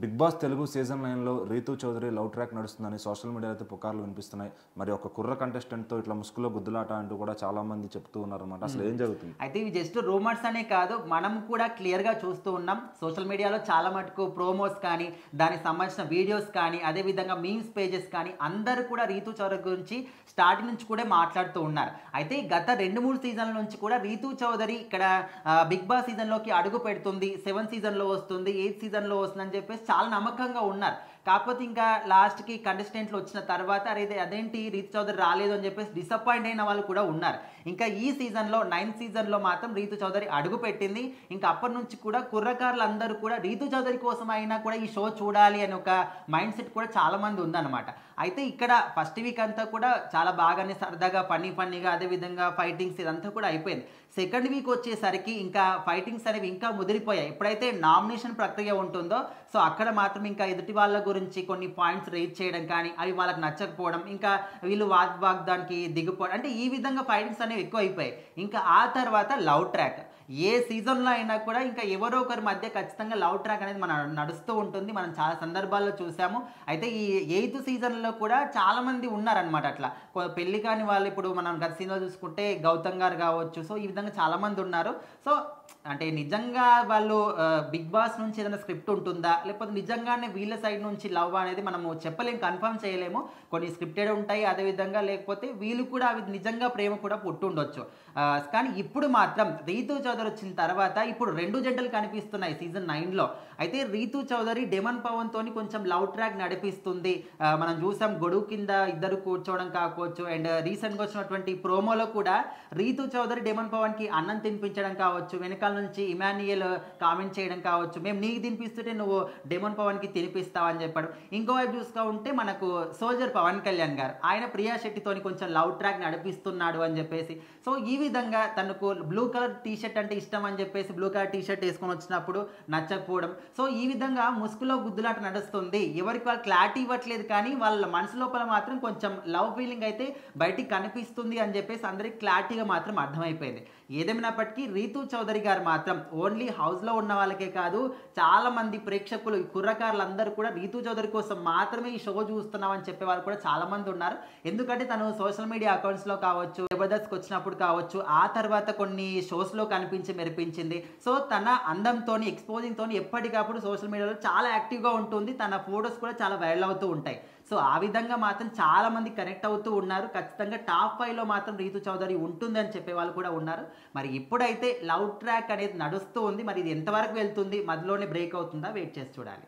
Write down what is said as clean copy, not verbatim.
Big boss Telugu season 9లో Rithu Chowdary love track నడుస్తుందని social మీడియాలో అయితే పుకార్లు వినిపిస్తున్నాయి. మరి ఒక కుర్ర కంటెస్టెంట్తో ఇట్లా ముసుగులో గుద్దులాట అంటూ కూడా చాలా మంది చెప్తూ ఉన్నారన్నమాట. అసలు ఏం జరుగుతుంది? అయితే ఇవి జస్ట్ రూమర్స్ అనే కాదు, మనం కూడా క్లియర్గా చూస్తూ ఉన్నాం. సోషల్ మీడియాలో చాలా మటుకు ప్రోమోస్ కానీ, దానికి సంబంధించిన వీడియోస్ కానీ, అదేవిధంగా మీమ్స్ పేజెస్ కానీ అందరూ కూడా రీతూ చౌదరి గురించి స్టార్టింగ్ నుంచి కూడా మాట్లాడుతూ ఉన్నారు. అయితే గత 2-3 సీజన్ల నుంచి కూడా రీతూ చౌదరి ఇక్కడ బిగ్ బాస్ సీజన్లోకి అడుగు పెడుతుంది, 7th సీజన్లో వస్తుంది, 8th సీజన్లో వస్తుంది అని చెప్పేసి చాలా నమ్మకంగా ఉన్నారు. కాకపోతే ఇంకా లాస్ట్కి కంటెస్టెంట్లు వచ్చిన తర్వాత అదేంటి రీతూ చౌదరి రాలేదు అని చెప్పేసి డిసప్పాయింట్ అయిన వాళ్ళు కూడా ఉన్నారు. ఇంకా ఈ సీజన్లో 9th సీజన్లో మాత్రం రీతూ చౌదరి అడుగు పెట్టింది. ఇంకా అప్పటి నుంచి కూడా కుర్రకారులు అందరూ కూడా రీతూ చౌదరి కోసం అయినా కూడా ఈ షో చూడాలి అని ఒక మైండ్ సెట్ కూడా చాలా మంది ఉందన్నమాట. అయితే ఇక్కడ ఫస్ట్ వీక్ అంతా కూడా చాలా బాగానే సరదాగా ఫన్నీగా అదేవిధంగా ఫైటింగ్స్ ఇదంతా కూడా అయిపోయింది. సెకండ్ వీక్ వచ్చేసరికి ఇంకా ఫైటింగ్స్ అనేవి ఇంకా ముదిరిపోయాయి. ఎప్పుడైతే నామినేషన్ ప్రక్రియ ఉంటుందో సో అక్కడ మాత్రం ఇంకా ఎదుటి వాళ్ళ గురించి కొన్ని పాయింట్స్ రేజ్ చేయడం కానీ, అవి వాళ్ళకి నచ్చకపోవడం, ఇంకా వీళ్ళు వాగ్దానికి దిగిపోవడం, అంటే ఈ విధంగా ఫైటింగ్స్ అనేవి ఎక్కువ అయిపోయాయి. ఇంకా ఆ తర్వాత లవ్ ట్రాక్ ఏ సీజన్లో అయినా కూడా ఇంకా ఎవరో ఒకరి మధ్య ఖచ్చితంగా లవ్ ట్రాక్ అనేది మనం నడుస్తూ ఉంటుంది. మనం చాలా సందర్భాల్లో చూసాము. అయితే ఈ 8th సీజన్లో కూడా చాలామంది ఉన్నారనమాట. అట్లా పెళ్లి కాని వాళ్ళు ఇప్పుడు మనం గత సీజన్లో చూసుకుంటే గౌతమ్ గారు కావచ్చు. సో ఈ విధంగా చాలామంది ఉన్నారు. సో అంటే నిజంగా వాళ్ళు బిగ్ బాస్ నుంచి ఏదైనా స్క్రిప్ట్ ఉంటుందా, లేకపోతే నిజంగానే వీళ్ళ సైడ్ నుంచి లవ్ అనేది మనము చెప్పలేము, కన్ఫర్మ్ చేయలేము. కొన్ని స్క్రిప్టెడ్ ఉంటాయి, అదేవిధంగా లేకపోతే వీళ్ళు కూడా అవి నిజంగా ప్రేమ కూడా పుట్టుండొచ్చు. కానీ ఇప్పుడు మాత్రం రీతూ చౌదరి వచ్చిన తర్వాత ఇప్పుడు 2 జంటలు కనిపిస్తున్నాయి సీజన్ 9లో. అయితే రీతూ చౌదరి డెమన్ పవన్ తోని కొంచెం లవ్ ట్రాక్ నడిపిస్తుంది. మనం చూసాం గొడుగు కింద ఇద్దరు కూర్చోవడం కావచ్చు, అండ్ రీసెంట్గా వచ్చినటువంటి ప్రోమోలో కూడా రీతూ చౌదరి డెమన్ పవన్ కి అన్నం తినిపించడం కావచ్చు, వెనకాల నుంచి ఇమాన్యుయల్ కామెంట్ చేయడం కావచ్చు, మేము నీకు తినిపిస్తుంటే నువ్వు డెమన్ పవన్ కి తినిపిస్తావు అని చెప్పడం. ఇంకోవైపు చూసుకుంటూ ఉంటే మనకు సోల్జర్ పవన్ కళ్యాణ్ గారు ఆయన ప్రియా శెట్టితోని కొంచెం లవ్ ట్రాక్ నడిపిస్తున్నాడు అని చెప్పేసి. సో ఈ విధంగా తనకు బ్లూ కలర్ టీషర్ట్ అంటే ఇష్టం అని చెప్పేసి బ్లూ కలర్ టీషర్ట్ వేసుకొని వచ్చినప్పుడు నచ్చకపోవడం. సో ఈ విధంగా ముసుగులో గుద్దులాట నడుస్తుంది. ఎవరికి వాళ్ళు క్లారిటీ ఇవ్వట్లేదు, కానీ వాళ్ళ మనసు లోపల మాత్రం కొంచెం లవ్ ఫీలింగ్ అయితే బయటికి కనిపిస్తుంది అని చెప్పేసి అందరికి క్లారిటీగా మాత్రం అర్థమైపోయింది. ఏదేమైనప్పటికీ రీతూ చౌదరి గారు మాత్రం ఓన్లీ హౌస్లో ఉన్న వాళ్ళకే కాదు, చాలా మంది ప్రేక్షకులు కుర్రకారులందరూ కూడా రీతూ చౌదరి కోసం మాత్రమే ఈ షో చూస్తున్నామని చెప్పే వాళ్ళు కూడా చాలా మంది ఉన్నారు. ఎందుకంటే తను సోషల్ మీడియా అకౌంట్స్లో కావచ్చు, జబర్దస్త్కి వచ్చినప్పుడు కావచ్చు, ఆ తర్వాత కొన్ని షోస్లో కనిపించి మెరిపించింది. సో తన అందంతోని ఎక్స్పోజింగ్తోని ఎప్పటికప్పుడు సోషల్ మీడియాలో చాలా యాక్టివ్గా ఉంటుంది. తన ఫొటోస్ కూడా చాలా వైరల్ అవుతూ ఉంటాయి. సో ఆ విధంగా మాత్రం చాలా మంది కనెక్ట్ అవుతూ ఉన్నారు. ఖచ్చితంగా టాప్ 5లో మాత్రం రీతూ చౌదరి ఉంటుందని చెప్పే వాళ్ళు కూడా ఉన్నారు. మరి ఇప్పుడైతే లవ్ ట్రాక్ అనేది నడుస్తూ ఉంది. మరి ఇది ఎంతవరకు వెళ్తుంది, మధ్యలోనే బ్రేక్ అవుతుందా, వెయిట్ చేసి చూడాలి.